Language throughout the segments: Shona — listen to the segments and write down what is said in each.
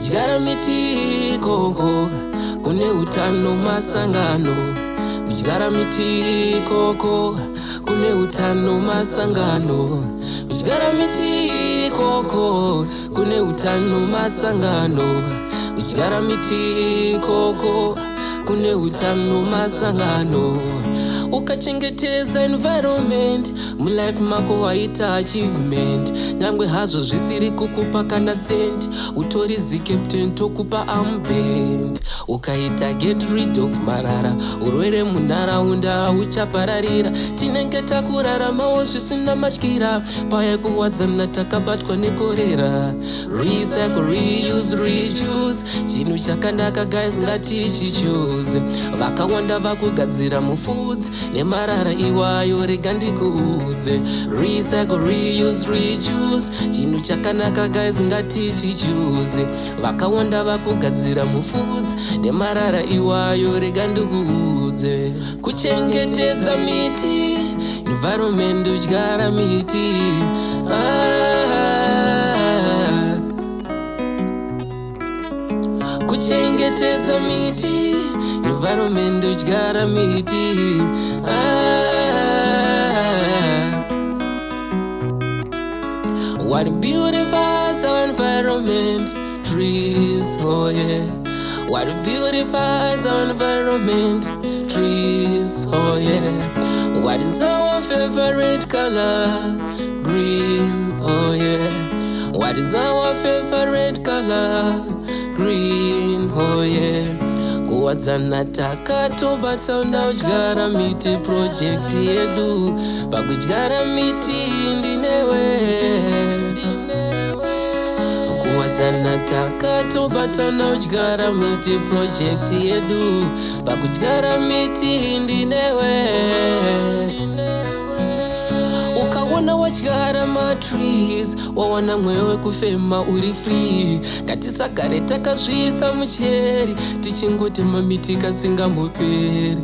kudyara miti koko kune hutano Masangano. Kudyara miti koko kune hutano Masangano. Kudyara miti koko kune hutano Masangano. Kudyara miti koko kune hutano Masangano. Ukachengetedza environment mulife mako waita achievement. Nyangwe hazvo zvisiri kukupa kana sent, utori captain tokupa armband. Ukaita get rid of marara, urwere munharaunda uchapararira. Tinenge takuraramawo zvisina matyira, paya kuwadzana takabatwa nekorera. Recycle, reuse, reduce, chinhu chakanaka guys ngatichichoose. Vakawanda vakugadzira mufoods nemarara iwayo rega ndikuudze. Recycle, reuse, reduce, chinhu chakanaka guys ngatichichoose. Vakawanda vakugadzira mufoods nemarara iwayo rega ndikuudze. Kuchengetedza miti, environment udyara miti. Kuchengetedza miti, environment udyara miti. What beautifies our environment? Trees, oh yeah. What beautifies our environment? Trees, oh yeah. What is our favorite color? Green, oh yeah. What is our favorite color? Green, oh yeah. Kuwadzana takatobata udyara miti project yedu. Pakudyara miti ndinewe. Kuwadzana takatobata udyara miti project yedu. Pakudyara miti ndinewe. Ukaona wadyara matrees, wawana mweya wekufema uri free. Ngatisagare takazviisa mucheri, tichingotema miti kasingamboperi.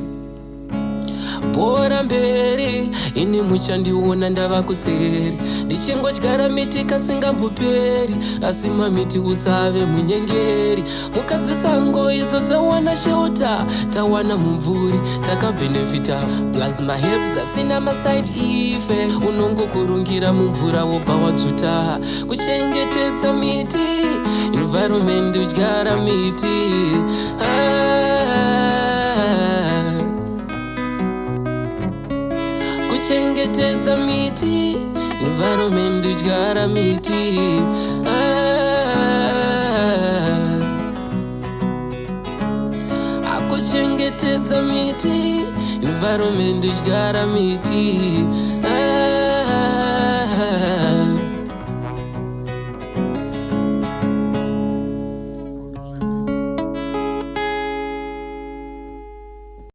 Bora mberi, ini muchandiona ndava kuseri. Ndichingodyara miti kasingamboperi, asi mamiti usave munyengeri. Mukadzisango idzo dzawana shelter, tawana mumvuri, takabenefita. Plasma herbs asina maside effects, unongokurungira mumvura wobva wadzuta. Kuchengetedza miti, environment udyara miti. Kuchengetedza miti, environment udyara miti. Kuchengetedza miti, environment udyara miti.